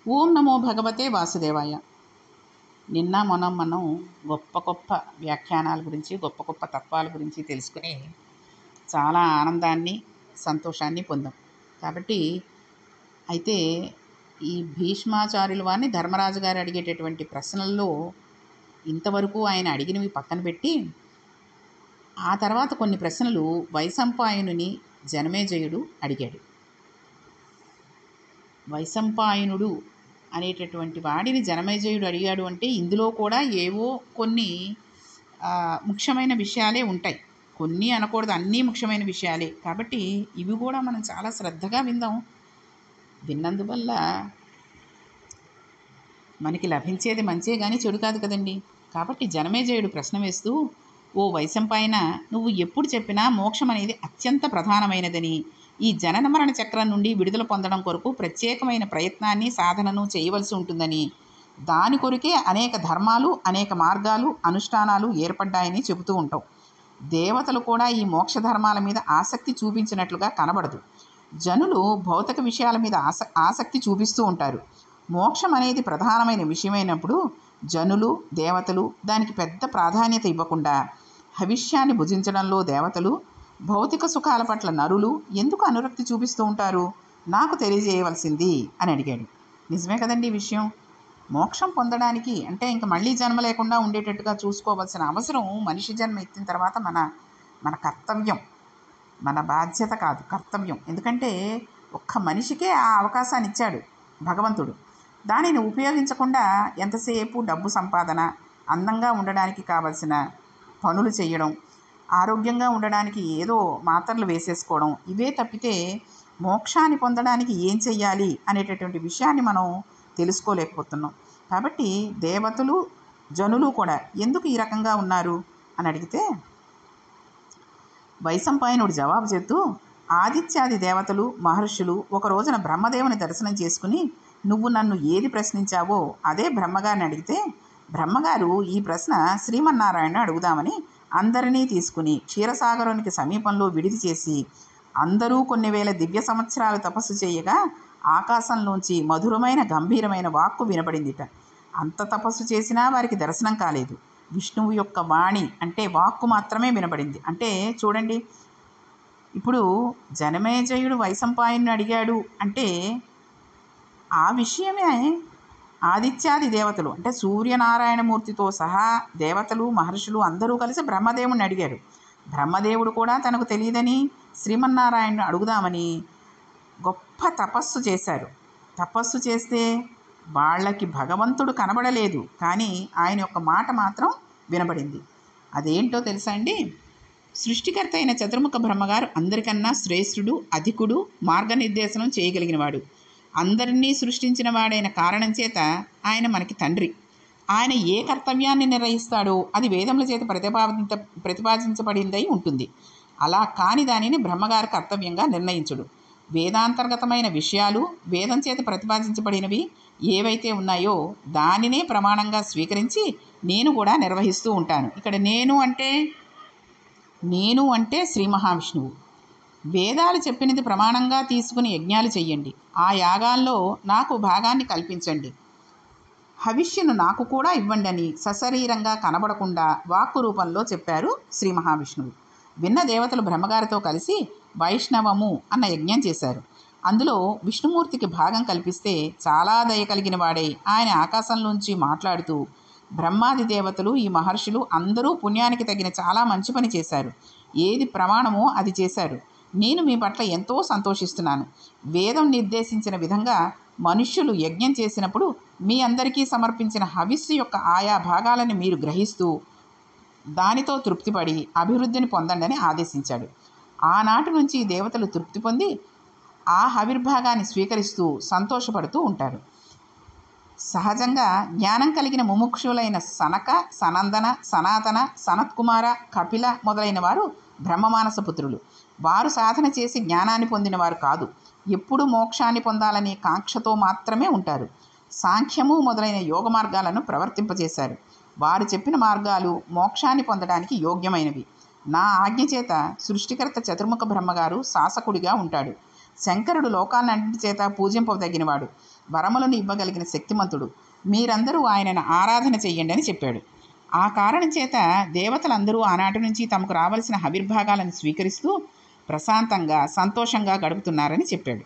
ఓం నమో భగవతే వాసుదేవాయ. నిన్న మనం గొప్ప గొప్ప వ్యాఖ్యానాల గురించి, గొప్ప గొప్ప తత్వాల గురించి తెలుసుకుని చాలా ఆనందాన్ని, సంతోషాన్ని పొందాం. కాబట్టి అయితే ఈ భీష్మాచార్యుల వారిని ధర్మరాజు గారు అడిగేటటువంటి ప్రశ్నల్లో ఇంతవరకు ఆయన అడిగినవి పక్కన పెట్టి, ఆ తర్వాత కొన్ని ప్రశ్నలు వైశంపాయనుని జనమేజయుడు అడిగాడు. వైశంపాయనుడు అనేటటువంటి వాడిని జనమేజయుడు అడిగాడు అంటే ఇందులో కూడా ఏవో కొన్ని ముఖ్యమైన విషయాలే ఉంటాయి. కొన్ని అనకూడదు, అన్నీ ముఖ్యమైన విషయాలే. కాబట్టి ఇవి కూడా మనం చాలా శ్రద్ధగా విందాం. విన్నందువల్ల మనకి లభించేది మంచే కానీ చెడు కాదు కదండి. కాబట్టి జనమేజయుడు ప్రశ్న వేస్తూ, ఓ వైశంపాయన, నువ్వు ఎప్పుడు చెప్పినా మోక్షం అనేది అత్యంత ప్రధానమైనదని, ఈ జనన మరణ చక్రం నుండి విడుదల పొందడం కొరకు ప్రత్యేకమైన ప్రయత్నాన్ని, సాధనను చేయవలసి ఉంటుందని, దాని కొరకే అనేక ధర్మాలు, అనేక మార్గాలు, అనుష్ఠానాలు ఏర్పడ్డాయని చెబుతూ ఉంటావు. దేవతలు కూడా ఈ మోక్ష ధర్మాల మీద ఆసక్తి చూపించినట్లుగా కనబడదు. జనులు భౌతిక విషయాల మీద ఆసక్తి చూపిస్తూ ఉంటారు. మోక్షం అనేది ప్రధానమైన విషయమైనప్పుడు జనులు, దేవతలు దానికి పెద్ద ప్రాధాన్యత ఇవ్వకుండా హవిష్యాన్ని భుజించడంలో దేవతలు, భౌతిక సుఖాల పట్ల నరులు ఎందుకు అనురక్తి చూపిస్తూ ఉంటారు? నాకు తెలియజేయవలసింది అని అడిగాడు. నిజమే కదండి ఈ విషయం. మోక్షం పొందడానికి అంటే ఇంక మళ్ళీ జన్మ లేకుండా ఉండేటట్టుగా చూసుకోవాల్సిన అవసరం మనిషి జన్మ ఎత్తిన తర్వాత మన కర్తవ్యం, మన బాధ్యత కాదు, కర్తవ్యం. ఎందుకంటే ఒక్క మనిషికే ఆ అవకాశాన్ని ఇచ్చాడు భగవంతుడు. దానిని ఉపయోగించకుండా ఎంతసేపు డబ్బు సంపాదన, అందంగా ఉండడానికి కావలసిన పనులు చేయడం, ఆరోగ్యంగా ఉండడానికి ఏదో మాత్రలు వేసేసుకోవడం, ఇవే తప్పితే మోక్షాన్ని పొందడానికి ఏం చెయ్యాలి అనేటటువంటి విషయాన్ని మనం తెలుసుకోలేకపోతున్నాం. కాబట్టి దేవతలు, జనులు కూడా ఎందుకు ఈ రకంగా ఉన్నారు అని అడిగితే వైశంపాయనుడు జవాబు చెప్తూ, ఆదిత్యాది దేవతలు, మహర్షులు ఒక రోజున బ్రహ్మదేవుని దర్శనం చేసుకుని, నువ్వు నన్ను ఏది ప్రశ్నించావో అదే బ్రహ్మగారిని అడిగితే, బ్రహ్మగారు ఈ ప్రశ్న శ్రీమన్నారాయణ అడుగుదామని అందరినీ తీసుకుని క్షీరసాగరానికి సమీపంలో విడిది చేసి, అందరూ కొన్ని వేల దివ్య సంవత్సరాలు తపస్సు చేయగా ఆకాశంలోంచి మధురమైన గంభీరమైన వాక్కు వినపడిందిట. అంత తపస్సు చేసినా వారికి దర్శనం కాలేదు. విష్ణువు యొక్క వాణి అంటే వాక్కు మాత్రమే వినపడింది. అంటే చూడండి, ఇప్పుడు జనమేజయుడు వైశంపాయనుని అడిగాడు అంటే ఆ విషయమే ఆదిత్యాది దేవతలు అంటే సూర్యనారాయణమూర్తితో సహా దేవతలు, మహర్షులు అందరూ కలిసి బ్రహ్మదేవుడిని అడిగారు. బ్రహ్మదేవుడు కూడా తనకు తెలియదని శ్రీమన్నారాయణను అడుగుదామని గొప్ప తపస్సు చేశారు. తపస్సు చేస్తే వాళ్ళకి భగవంతుడు కనబడలేదు, కానీ ఆయన యొక్క మాట మాత్రం వినబడింది. అదేంటో తెలుసా అండి? సృష్టికర్త అయిన చతుర్ముఖ బ్రహ్మగారు అందరికన్నా శ్రేష్ఠుడు, అధికుడు, మార్గనిర్దేశనం చేయగలిగినవాడు. అందరినీ సృష్టించిన వాడైన కారణం చేత ఆయన మనకి తండ్రి. ఆయన ఏ కర్తవ్యాన్ని నిర్వహిస్తాడో అది వేదముల చేత ప్రతిపాదించబడిందై ఉంటుంది. అలా కాని దానిని బ్రహ్మగారి కర్తవ్యంగా నిర్ణయించుడు. వేదాంతర్గతమైన విషయాలు, వేదం చేత ప్రతిపాదించబడినవి ఏవైతే ఉన్నాయో దానినే ప్రమాణంగా స్వీకరించి నేను కూడా నిర్వహిస్తూ ఉంటాను. ఇక్కడ నేను అంటే శ్రీ మహావిష్ణువు. వేదాలు చెప్పినది ప్రమాణంగా తీసుకుని యజ్ఞాలు చెయ్యండి, ఆ యాగాల్లో నాకు భాగాన్ని కల్పించండి, హవిష్యును నాకు కూడా ఇవ్వండి అని సశరీరంగా కనబడకుండా వాక్కు రూపంలో చెప్పారు శ్రీ మహావిష్ణువు. విన్న దేవతలు బ్రహ్మగారితో కలిసి వైష్ణవము అన్న యజ్ఞం చేశారు. అందులో విష్ణుమూర్తికి భాగం కల్పిస్తే చాలా దయ కలిగిన వాడై ఆయన ఆకాశంలోంచి మాట్లాడుతూ, బ్రహ్మాది దేవతలు, ఈ మహర్షులు అందరూ పుణ్యానికి తగిన చాలా మంచి పని చేశారు, ఏది ప్రమాణమో అది చేశారు, నేను మీ పట్ల ఎంతో సంతోషిస్తున్నాను. వేదం నిర్దేశించిన విధంగా మనుష్యులు యజ్ఞం చేసినప్పుడు మీ అందరికీ సమర్పించిన హవిస్సు యొక్క ఆయా భాగాలను మీరు గ్రహిస్తూ దానితో తృప్తిపడి అభివృద్ధిని పొందండి అని ఆదేశించాడు. ఆనాటి నుంచి దేవతలు తృప్తి పొంది ఆ హవిర్భాగాన్ని స్వీకరిస్తూ సంతోషపడుతూ ఉంటారు. సహజంగా జ్ఞానం కలిగిన ముముక్షులైన సనక, సనందన, సనాతన, సనత్కుమార, కపిల మొదలైన వారు బ్రహ్మమానస పుత్రులు. వారు సాధన చేసి జ్ఞానాన్ని పొందిన వారు కాదు. ఎప్పుడూ మోక్షాన్ని పొందాలనే కాంక్షతో మాత్రమే ఉంటారు. సాంఖ్యము మొదలైన యోగ మార్గాలను ప్రవర్తింపజేశారు. వారు చెప్పిన మార్గాలు మోక్షాన్ని పొందడానికి యోగ్యమైనవి. నా ఆజ్ఞ చేత సృష్టికర్త చతుర్ముఖ బ్రహ్మగారు శాసకుడిగా ఉంటాడు. శంకరుడు లోకాలన్నింటి చేత పూజింపదగినవాడు. వరములను ఇవ్వగలిగిన శక్తిమంతుడు. మీరందరూ ఆయనను ఆరాధన చెయ్యండి అని చెప్పాడు. ఆ కారణం చేత దేవతలందరూ ఆనాటి నుంచి తమకు రావలసిన హవిర్భాగాలను స్వీకరిస్తూ ప్రశాంతంగా సంతోషంగా గడుపుతున్నారని చెప్పాడు.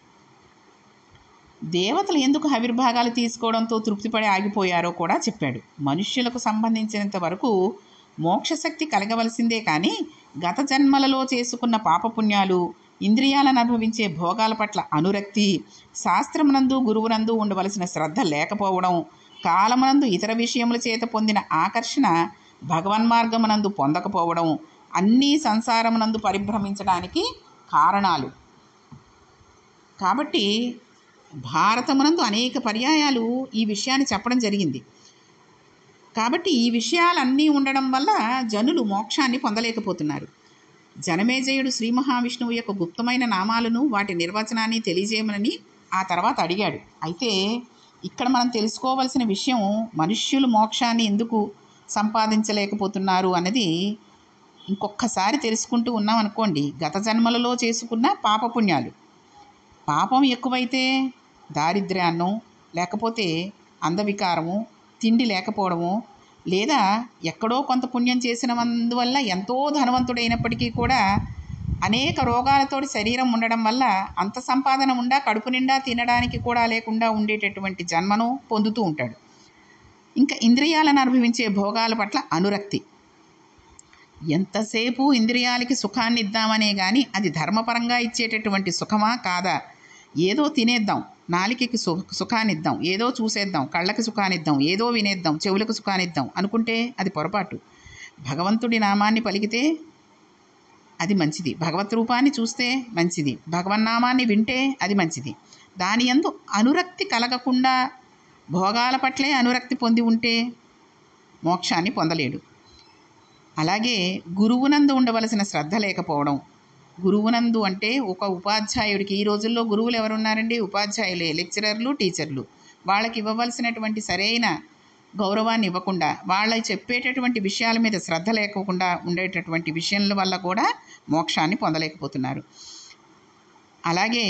దేవతలు ఎందుకు హవిర్భాగాలు తీసుకోవడంతో తృప్తిపడి ఆగిపోయారో కూడా చెప్పాడు. మనుష్యులకు సంబంధించినంత వరకు మోక్షశక్తి కలగవలసిందే కానీ గత జన్మలలో చేసుకున్న పాపపుణ్యాలు, ఇంద్రియాలను అనుభవించే భోగాల పట్ల అనురక్తి, శాస్త్రమునందు గురువునందు ఉండవలసిన శ్రద్ధ లేకపోవడం, కాలమునందు ఇతర విషయముల చేత పొందిన ఆకర్షణ భగవన్మార్గమునందు పొందకపోవడం అన్నీ సంసారమునందు పరిభ్రమించడానికి కారణాలు. కాబట్టి భారతమునందు అనేక పర్యాయాలు ఈ విషయాన్ని చెప్పడం జరిగింది. కాబట్టి ఈ విషయాలన్నీ ఉండడం వల్ల జనులు మోక్షాన్ని పొందలేకపోతున్నారు. జనమేజయుడు శ్రీ మహావిష్ణువు యొక్క గుప్తమైన నామాలను, వాటి నిర్వచనాన్ని తెలియజేయమని ఆ తర్వాత అడిగాడు. అయితే ఇక్కడ మనం తెలుసుకోవలసిన విషయం, మనుష్యులు మోక్షాన్ని ఎందుకు సంపాదించలేకపోతున్నారు అన్నది ఇంకొకసారి తెలుసుకుంటూ ఉన్నాం అనుకోండి. గత జన్మలలో చేసుకున్న పాపపుణ్యాలు, పాపం ఎక్కువైతే దారిద్ర్యాన్నో, లేకపోతే అందవికారము, తిండి లేకపోవడము, లేదా ఎక్కడో కొంత పుణ్యం చేసినందువల్ల ఎంతో ధనవంతుడైనప్పటికీ కూడా అనేక రోగాలతోటి శరీరం ఉండడం వల్ల అంత సంపాదన ఉండా కడుపు నిండా తినడానికి కూడా లేకుండా ఉండేటటువంటి జన్మను పొందుతూ ఉంటాడు. ఇంకా ఇంద్రియాలను అనుభవించే భోగాల పట్ల అనురక్తి. ఎంతసేపు ఇంద్రియాలకి సుఖాన్ని ఇద్దామనే కానీ అది ధర్మపరంగా ఇచ్చేటటువంటి సుఖమా కాదా? ఏదో తినేద్దాం, నాలికకి సుఖాన్నిద్దాం, ఏదో చూసేద్దాం, కళ్ళకి సుఖాన్నిద్దాం, ఏదో వినేద్దాం, చెవులకు సుఖాన్నిద్దాం అనుకుంటే అది పొరపాటు. భగవంతుడి నామాన్ని పలికితే అది మంచిది, భగవత్ రూపాన్ని చూస్తే మంచిది, భగవన్నామాన్ని వింటే అది మంచిది. దాని యందు అనురక్తి కలగకుండా భోగాల పట్లే అనురక్తి పొంది ఉంటే మోక్షాన్ని పొందలేడు. అలాగే గురువునందు ఉండవలసిన శ్రద్ధ లేకపోవడం. గురువునందు అంటే ఒక ఉపాధ్యాయుడికి, ఈ రోజుల్లో గురువులు ఎవరున్నారండి? ఉపాధ్యాయులే, లెక్చరర్లు, టీచర్లు. వాళ్ళకి ఇవ్వవలసినటువంటి సరైన గౌరవాన్ని ఇవ్వకుండా, వాళ్ళ చెప్పేటటువంటి విషయాల మీద శ్రద్ధ లేకుండా ఉండేటటువంటి విషయాల వల్ల కూడా మోక్షాన్ని పొందలేకపోతున్నారు. అలాగే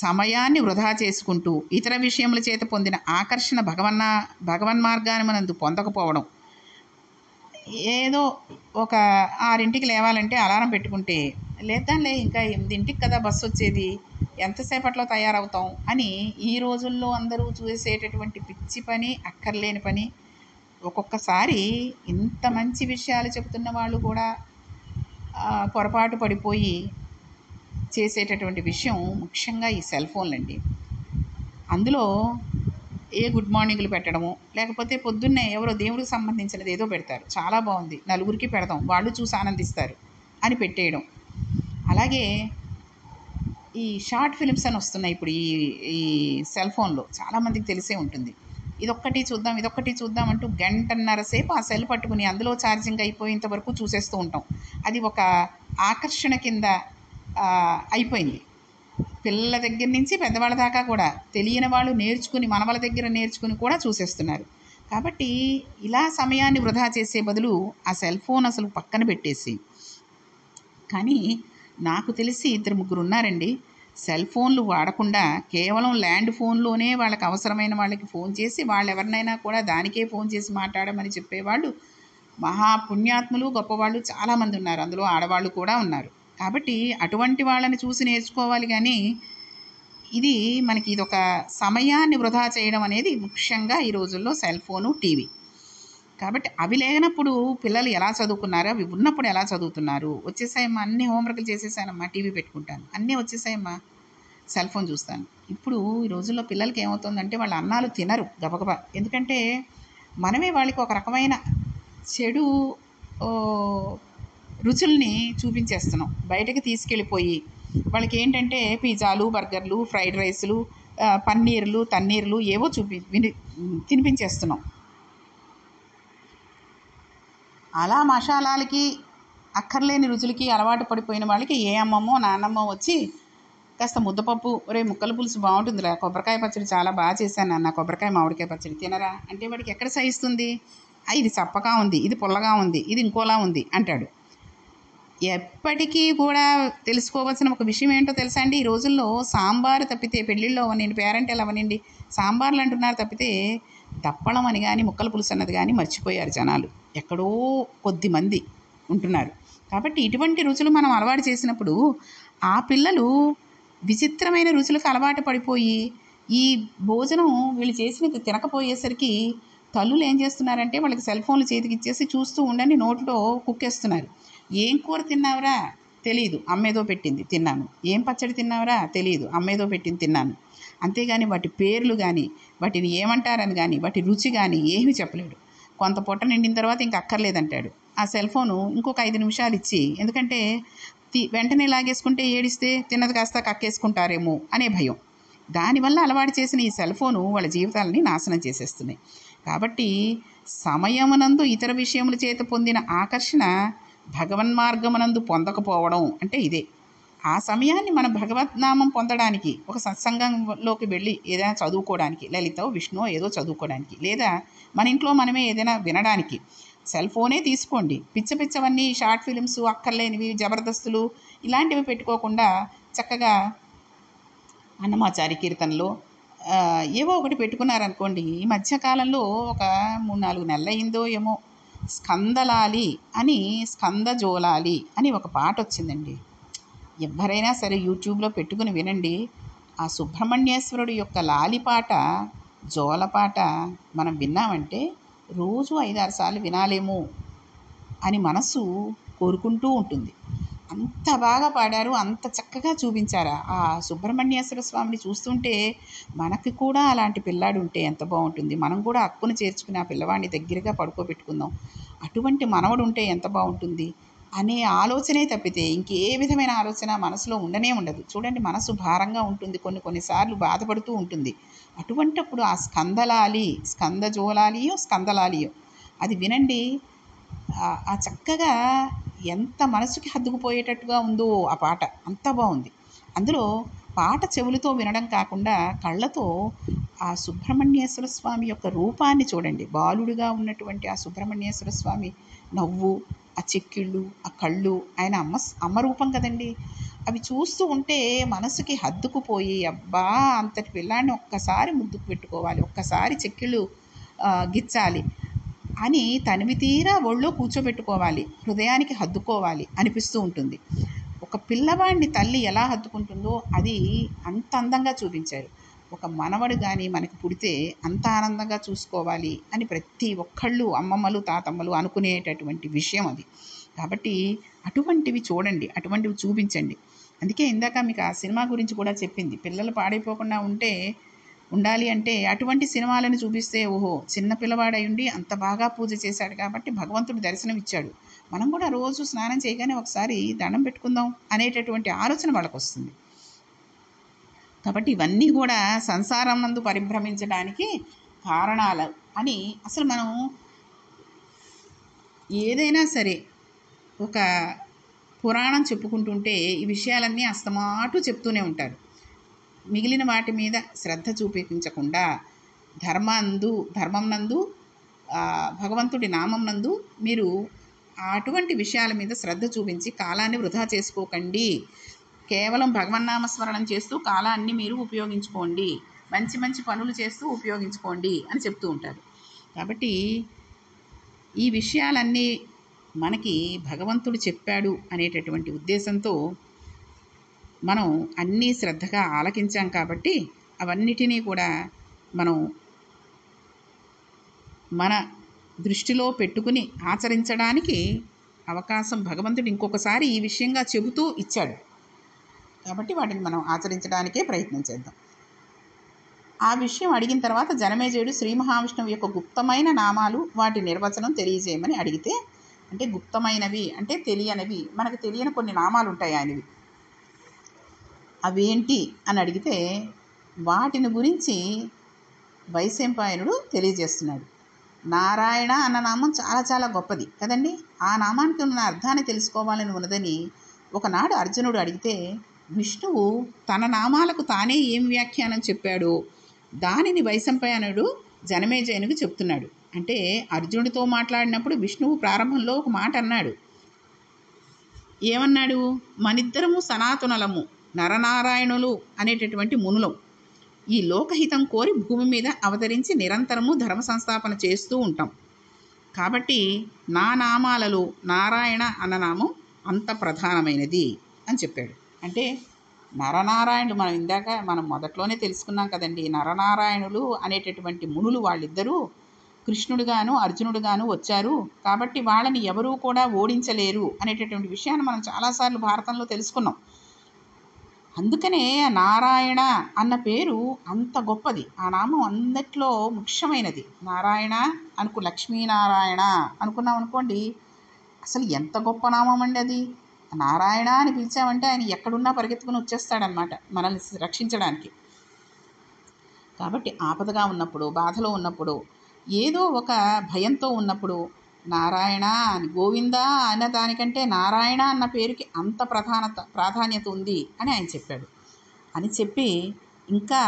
సమయాన్ని వృధా చేసుకుంటూ ఇతర విషయముల చేత పొందిన ఆకర్షణ భగవన్మార్గాన్ని మనందు పొందకపోవడం. ఏదో ఒక 6ంటికి లేవాలంటే అలారం పెట్టుకుంటే, లేద్దాంలే ఇంకా 8ంటికి కదా బస్సు వచ్చేది, ఎంతసేపట్లో తయారవుతాం అని ఈ రోజుల్లో అందరూ చూసేటటువంటి పిచ్చి పని, అక్కర్లేని పని. ఒక్కొక్కసారి ఇంత మంచి విషయాలు చెప్తున్న వాళ్ళు కూడా పొరపాటు పడిపోయి చేసేటటువంటి విషయం ముఖ్యంగా ఈ సెల్ ఫోన్లండి. అందులో గుడ్ మార్నింగ్లు పెట్టడము, లేకపోతే పొద్దున్నే ఎవరో దేవుడికి సంబంధించినది ఏదో పెడతారు, చాలా బాగుంది, నలుగురికి పెడదాం, వాళ్ళు చూసి ఆనందిస్తారు అని పెట్టేయడం. అలాగే ఈ షార్ట్ ఫిలిమ్స్ అని వస్తున్నాయి ఇప్పుడు ఈ సెల్ ఫోన్లో, చాలామందికి తెలిసే ఉంటుంది. ఇదొక్కటి చూద్దాం అంటూ గంటన్నర సేపు ఆ సెల్ పట్టుకుని అందులో ఛార్జింగ్ అయిపోయేంత వరకు చూసేస్తూ ఉంటాం. అది ఒక ఆకర్షణ కింద అయిపోయింది. పిల్లల దగ్గర నుంచి పెద్దవాళ్ళ దాకా కూడా తెలియని వాళ్ళు నేర్చుకుని, మనవల దగ్గర నేర్చుకుని కూడా చూసేస్తున్నారు. కాబట్టి ఇలా సమయాన్ని వృధా చేసే బదులు ఆ సెల్ ఫోన్ అసలు పక్కన పెట్టేసి, కానీ నాకు తెలిసి 2-3 ఉన్నారండి సెల్ ఫోన్లు వాడకుండా కేవలం ల్యాండ్ ఫోన్లోనే వాళ్ళకి అవసరమైన వాళ్ళకి ఫోన్ చేసి, వాళ్ళు ఎవరినైనా కూడా దానికే ఫోన్ చేసి మాట్లాడమని చెప్పేవాళ్ళు మహాపుణ్యాత్ములు, గొప్పవాళ్ళు చాలామంది ఉన్నారు. అందులో ఆడవాళ్ళు కూడా ఉన్నారు. కాబట్టి అటువంటి వాళ్ళని చూసి నేర్చుకోవాలి. కానీ ఇది మనకి ఇదొక సమయాన్ని వృధా చేయడం అనేది ముఖ్యంగా ఈ రోజుల్లో సెల్ ఫోను, టీవీ. కాబట్టి అవి లేనప్పుడు పిల్లలు ఎలా చదువుకున్నారు, అవి ఉన్నప్పుడు ఎలా చదువుతున్నారు? వచ్చేసాయమ్మా, అన్ని హోంవర్క్లు చేసేసానమ్మా, టీవీ పెట్టుకుంటాను, అన్నీ వచ్చేసాయమ్మా, సెల్ ఫోన్ చూస్తాను. ఇప్పుడు ఈ రోజుల్లో పిల్లలకి ఏమవుతుందంటే వాళ్ళ అన్నాలు తినరు గబగబా. ఎందుకంటే మనమే వాళ్ళకి ఒక రకమైన చెడు రుచుల్ని చూపించేస్తున్నాం. బయటకి తీసుకెళ్ళిపోయి వాళ్ళకి ఏంటంటే పిజ్జాలు, బర్గర్లు, ఫ్రైడ్ రైస్లు, పన్నీర్లు, తన్నీర్లు ఏవో తినిపించేస్తున్నాం. అలా మసాలాలకి, అక్కర్లేని రుచులకి అలవాటు పడిపోయిన వాళ్ళకి ఏ అమ్మమ్మో నాన్నమ్మో వచ్చి కాస్త ముద్దపప్పు, ముక్కల పులుసు బాగుంటుందిరా, కొబ్బరికాయ పచ్చడి చాలా బాగా చేశాను నాన్న, కొబ్బరికాయ మామిడికాయ పచ్చడి తినరా అంటే వాడికి ఎక్కడ సహిస్తుంది? ఇది చప్పగా ఉంది, ఇది పుల్లగా ఉంది, ఇది ఇంకోలా ఉంది అంటాడు. ఎప్పటికీ కూడా తెలుసుకోవాల్సిన ఒక విషయం ఏంటో తెలుసా అండి? ఈ రోజుల్లో సాంబారు తప్పితే పెళ్ళిళ్ళు అవనండి, పేరెంటలు అవనండి, సాంబార్లు అంటున్నారు తప్పితే దప్పడం అని కానీ ముక్కల పులుసు అన్నది కానీ మర్చిపోయారు జనాలు. ఎక్కడో కొద్దిమంది ఉంటున్నారు. కాబట్టి ఇటువంటి రుచులు మనం అలవాటు చేసినప్పుడు ఆ పిల్లలు విచిత్రమైన రుచులకు అలవాటు పడిపోయి ఈ భోజనం వీళ్ళు చేసినది తినకపోయేసరికి తల్లులు ఏం చేస్తున్నారంటే వాళ్ళకి సెల్ ఫోన్లు చేతికి ఇచ్చేసి చూస్తూ ఉండని నోట్లో కుక్కేస్తున్నారు. ఏం కూర తిన్నావురా? తెలీదు, అమ్మేదో పెట్టింది తిన్నాను. ఏం పచ్చడి తిన్నావురా? తెలీదు, అమ్మేదో పెట్టింది తిన్నాను. అంతేగాని వాటి పేర్లు కానీ వాటిని ఏమంటారని కానీ వాటి రుచి కానీ ఏమీ చెప్పలేడు. కొంత పొట్ట నిండిన తర్వాత ఇంక అక్కర్లేదంటాడు. ఆ సెల్ ఫోను ఇంకొక 5 నిమిషాలు ఇచ్చి, ఎందుకంటే వెంటనే లాగేసుకుంటే ఏడిస్తే తిన్నది కాస్త కక్కేసుకుంటారేమో అనే భయం. దానివల్ల అలవాటు చేసిన ఈ సెల్ ఫోను వాళ్ళ జీవితాలని నాశనం చేసేస్తున్నాయి. కాబట్టి సమయమునందు ఇతర విషయముల చేత పొందిన ఆకర్షణ భగవన్మార్గమునందు పొందకపోవడం అంటే ఇదే. ఆ సమయాన్ని మన భగవద్నామం పొందడానికి ఒక సత్సంగంలోకి వెళ్ళి ఏదైనా చదువుకోవడానికి, లలితో విష్ణువో ఏదో చదువుకోవడానికి, లేదా మన ఇంట్లో మనమే ఏదైనా వినడానికి సెల్ ఫోనే తీసుకోండి. పిచ్చవన్నీ షార్ట్ ఫిలిమ్స్ అక్కర్లేనివి జబర్దస్తులు ఇలాంటివి పెట్టుకోకుండా చక్కగా అన్నమాచారి కీర్తనలు ఏవో ఒకటి పెట్టుకున్నారనుకోండి. ఈ మధ్యకాలంలో ఒక 3-4 నెలలు అయిందో ఏమో స్కందలాలి అని స్కందజోలాలి అని ఒక పాట వచ్చిందండి. ఎవరైనా సరే యూట్యూబ్లో పెట్టుకుని వినండి. ఆ సుబ్రహ్మణ్యేశ్వరుడు యొక్క లాలిపాట జోలపాట మనం విన్నామంటే రోజు 5-6 సార్లు వినాలేమో అని మనసు కోరుకుంటూ ఉంటుంది. అంత బాగా పాడారు, అంత చక్కగా చూపించారు. ఆ సుబ్రహ్మణ్యేశ్వర స్వామిని చూస్తుంటే మనకి కూడా అలాంటి పిల్లాడు ఉంటే ఎంత బాగుంటుంది, మనం కూడా హక్కును చేర్చుకుని ఆ పిల్లవాడిని దగ్గరగా పడుకోబెట్టుకుందాం, అటువంటి మనవడు ఉంటే ఎంత బాగుంటుంది అనే ఆలోచనే తప్పితే ఇంకే విధమైన ఆలోచన మనసులో ఉండనే ఉండదు. చూడండి, మనసు భారంగా ఉంటుంది, కొన్నిసార్లు బాధపడుతూ ఉంటుంది. అటువంటప్పుడు ఆ స్కందజోలాలియో స్కందలాలియో అది వినండి. ఆ చక్కగా ఎంత మనసుకి హత్తుకుపోయేటట్టుగా ఉందో ఆ పాట, అంత బాగుంది. అందులో పాట చెవులతో వినడం కాకుండా కళ్ళతో ఆ సుబ్రహ్మణ్యేశ్వర స్వామి యొక్క రూపాన్ని చూడండి. బాలుడిగా ఉన్నటువంటి ఆ సుబ్రహ్మణ్యేశ్వర స్వామి నవ్వు, ఆ చెక్కిళ్ళు, ఆ కళ్ళు, ఆయన అమ్మ రూపం కదండి. అవి చూస్తూ ఉంటే మనసుకి హద్దుకుపోయి, అబ్బా అంతటి పిల్లాడిని ఒక్కసారి ముద్దుకు పెట్టుకోవాలి, ఒక్కసారి చెక్కిళ్ళు గిచ్చాలి అని తనివి తీరా ఒళ్ళో కూర్చోబెట్టుకోవాలి, హృదయానికి హద్దుకోవాలి అనిపిస్తూ ఉంటుంది. ఒక పిల్లవాడిని తల్లి ఎలా హత్తుకుంటుందో అది అంత అందంగా చూపించారు. ఒక మనవడు కానీ మనకి పుడితే అంత ఆనందంగా చూసుకోవాలి అని ప్రతి ఒక్కళ్ళు అమ్మమ్మలు తాతమ్మలు అనుకునేటటువంటి విషయం అది. కాబట్టి అటువంటివి చూడండి, అటువంటివి చూపించండి. అందుకే ఇందాక మీకు ఆ సినిమా గురించి కూడా చెప్పింది. పిల్లలు పాడైపోకుండా ఉండాలి అంటే అటువంటి సినిమాలను చూపిస్తే, ఓహో చిన్న పిల్లవాడై ఉండి అంత బాగా పూజ చేశాడు కాబట్టి భగవంతుడు దర్శనం ఇచ్చాడు, మనం కూడా రోజు స్నానం చేయగానే ఒకసారి దండం పెట్టుకుందాం అనేటటువంటి ఆలోచన వాళ్ళకు వస్తుంది. కాబట్టి ఇవన్నీ కూడా సంసారం నందు పరిభ్రమించడానికి కారణాలు అని. అసలు మనం ఏదైనా సరే ఒక పురాణం చెప్పుకుంటుంటే ఈ విషయాలన్నీ అస్తమాటు చెప్తూనే ఉంటారు. మిగిలిన వాటి మీద శ్రద్ధ చూపించకుండా ధర్మం నందు భగవంతుడి నామం నందు మీరు అటువంటి విషయాల మీద శ్రద్ధ చూపించి కాలాన్ని వృధా చేసుకోకండి. కేవలం భగవన్నామస్మరణం చేస్తూ కాలాన్ని మీరు ఉపయోగించుకోండి, మంచి మంచి పనులు చేస్తూ ఉపయోగించుకోండి అని చెప్తూ ఉంటారు. కాబట్టి ఈ విషయాలన్నీ మనకి భగవంతుడు చెప్పాడు అనేటటువంటి ఉద్దేశంతో మనం అన్నీ శ్రద్ధగా ఆలకించాం కాబట్టి అవన్నిటినీ కూడా మనం మన దృష్టిలో పెట్టుకుని ఆచరించడానికి అవకాశం భగవంతుడు ఇంకొకసారి ఈ విషయంగా చెబుతూ ఇచ్చాడు. కాబట్టి వాటిని మనం ఆచరించడానికే ప్రయత్నం చేద్దాం. ఆ విషయం అడిగిన తర్వాత జనమేజయుడు శ్రీ మహావిష్ణువు యొక్క గుప్తమైన నామాలు వాటి నిర్వచనం తెలియజేయమని అడిగితే, అంటే గుప్తమైనవి అంటే తెలియనివి, మనకు తెలియని కొన్ని నామాలు ఉంటాయి ఆయనవి, అవేంటి అని అడిగితే వాటిని గురించి వైశంపాయనుడు తెలియజేస్తున్నాడు. నారాయణ అన్న నామం చాలా చాలా గొప్పది కదండి. ఆ నామానికి ఉన్న అర్థాన్ని తెలుసుకోవాలని ఉన్నదని ఒకనాడు అర్జునుడు అడిగితే విష్ణువు తన నామాలకు తానే ఏం వ్యాఖ్యానం చెప్పాడో దానిని వైశంపాయనుడు జనమేజయునికి చెప్తున్నాడు. అంటే అర్జునుడితో మాట్లాడినప్పుడు విష్ణువు ప్రారంభంలో ఒక మాట అన్నాడు, ఏమన్నాడు? మనిద్దరము సనాతనులము, నరనారాయణులు అనేటటువంటి మునులం. ఈ లోకహితం కోరి భూమి మీద అవతరించి నిరంతరము ధర్మ సంస్థాపన చేస్తూ ఉంటాం. కాబట్టి నా నామాలలో నారాయణ అన్న నామం అంత ప్రధానమైనది అని చెప్పాడు. అంటే నరనారాయణులు మనం మొదట్లోనే తెలుసుకున్నాం కదండి. నరనారాయణులు అనేటటువంటి మునులు వాళ్ళిద్దరూ కృష్ణుడుగాను అర్జునుడుగాను వచ్చారు. కాబట్టి వాళ్ళని ఎవరూ కూడా ఓడించలేరు అనేటటువంటి విషయాన్ని మనం చాలాసార్లు భారతంలో తెలుసుకున్నాం. అందుకనే నారాయణ అన్న పేరు అంత గొప్పది. ఆ నామం అందట్లో ముఖ్యమైనది. నారాయణ లక్ష్మీనారాయణ అనుకున్నాం అనుకోండి, అసలు ఎంత గొప్ప నామం అండి అది. నారాయణ అని పిలిచామంటే ఆయన ఎక్కడున్నా పరిగెత్తుకుని వచ్చేస్తాడనమాట మనల్ని రక్షించడానికి. కాబట్టి ఆపదగా ఉన్నప్పుడు, బాధలో ఉన్నప్పుడు, ఏదో ఒక భయంతో ఉన్నప్పుడు నారాయణ అని, గోవింద అన్న దానికంటే నారాయణ అన్న పేరుకి అంత ప్రాధాన్యత ఉంది అని ఆయన చెప్పాడు. అని చెప్పి ఇంకా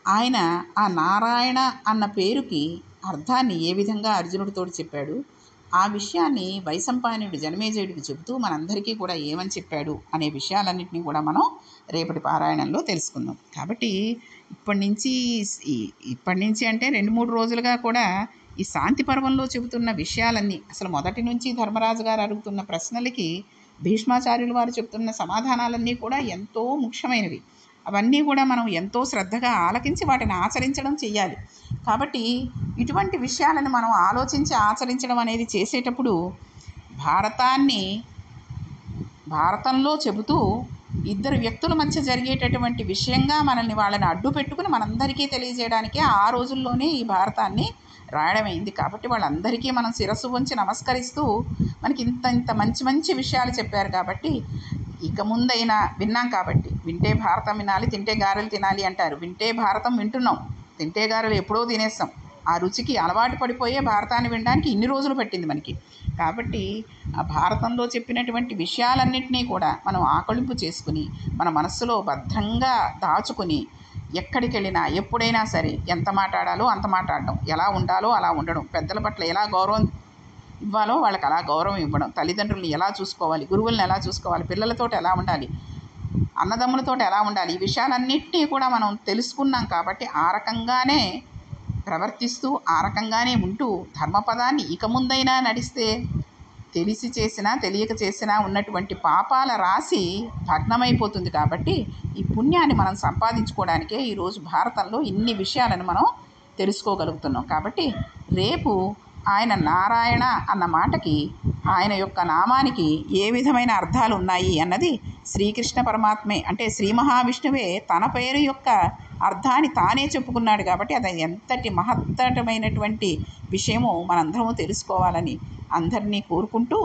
ఆయన ఆ నారాయణ అన్న పేరుకి అర్థాన్ని ఏ విధంగా అర్జునుడితో చెప్పాడు, ఆ విషయాన్ని వైశంపాయనుడు జనమేజయుడికి చెబుతూ మనందరికీ కూడా ఏమని చెప్పాడు అనే విషయాలన్నింటినీ కూడా మనం రేపటి పారాయణంలో తెలుసుకుందాం. కాబట్టి ఇప్పటి నుంచి అంటే 2-3 రోజులుగా కూడా ఈ శాంతి పర్వంలో చెబుతున్న విషయాలన్నీ, అసలు మొదటి నుంచి ధర్మరాజు గారు అడుగుతున్న ప్రశ్నలకి భీష్మాచార్యులు వారు చెప్తున్న సమాధానాలన్నీ కూడా ఎంతో ముఖ్యమైనవి. అవన్నీ కూడా మనం ఎంతో శ్రద్ధగా ఆలకించి వాటిని ఆచరించడం చెయ్యాలి. కాబట్టి ఇటువంటి విషయాలను మనం ఆలోచించి ఆచరించడం అనేది చేసేటప్పుడు భారతంలో చెబుతూ ఇద్దరు వ్యక్తుల మధ్య జరిగేటటువంటి విషయంగా వాళ్ళని అడ్డు పెట్టుకుని మనందరికీ తెలియజేయడానికే ఆ రోజుల్లోనే ఈ భారతాన్ని రాయడమైంది. కాబట్టి వాళ్ళందరికీ మనం శిరస్సు వంచి నమస్కరిస్తూ మనకి ఇంత మంచి మంచి విషయాలు చెప్పారు. కాబట్టి ఇక ముందైనా విన్నాం కాబట్టి, వింటే భారతం వినాలి, తింటే గారెలు తినాలి అంటారు. వింటే భారతం వింటున్నాం, తింటే గారెలు ఎప్పుడో తినేస్తాం. ఆ రుచికి అలవాటు పడిపోయే భారతాన్ని వినడానికి ఇన్ని రోజులు పట్టింది మనకి. కాబట్టి ఆ భారతంలో చెప్పినటువంటి విషయాలన్నింటినీ కూడా మనం ఆకళింపు చేసుకుని మన మనస్సులో భద్రంగా దాచుకుని ఎక్కడికి వెళ్ళినా ఎప్పుడైనా సరే ఎంత మాట్లాడాలో అంత మాట్లాడడం, ఎలా ఉండాలో అలా ఉండడం, పెద్దల పట్ల ఎలా గౌరవం ఇవ్వాలో వాళ్ళకి అలా గౌరవం ఇవ్వడం, తల్లిదండ్రులను ఎలా చూసుకోవాలి, గురువులను ఎలా చూసుకోవాలి, పిల్లలతో ఎలా ఉండాలి, అన్నదమ్ములతో ఎలా ఉండాలి, ఈ విషయాలన్నింటినీ కూడా మనం తెలుసుకున్నాం. కాబట్టి ఆ రకంగానే ప్రవర్తిస్తూ ఆ రకంగానే ఉంటూ ధర్మపదాన్ని ఇక ముందైనా నడిస్తే తెలిసి చేసినా తెలియక చేసినా ఉన్నటువంటి పాపాల రాశి భగ్నమైపోతుంది. కాబట్టి ఈ పుణ్యాన్ని మనం సంపాదించుకోవడానికే ఈరోజు భారతంలో ఇన్ని విషయాలను మనం తెలుసుకోగలుగుతున్నాం. కాబట్టి రేపు ఆయన నారాయణ అన్న మాటకి, ఆయన యొక్క నామానికి ఏ విధమైన అర్థాలు ఉన్నాయి అన్నది శ్రీకృష్ణ పరమాత్మే, అంటే శ్రీ మహావిష్ణువే తన పేరు యొక్క అర్థాన్ని తానే చెప్పుకున్నాడు. కాబట్టి అది ఎంతటి మహత్తరమైనటువంటి విషయమో మనందరము తెలుసుకోవాలని అందరినీ కోరుకుంటూ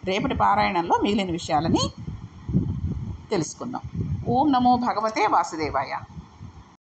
రేపటి పారాయణంలో మిగిలిన విషయాలని తెలుసుకుందాం. ఓం నమో భగవతే వాసుదేవాయ.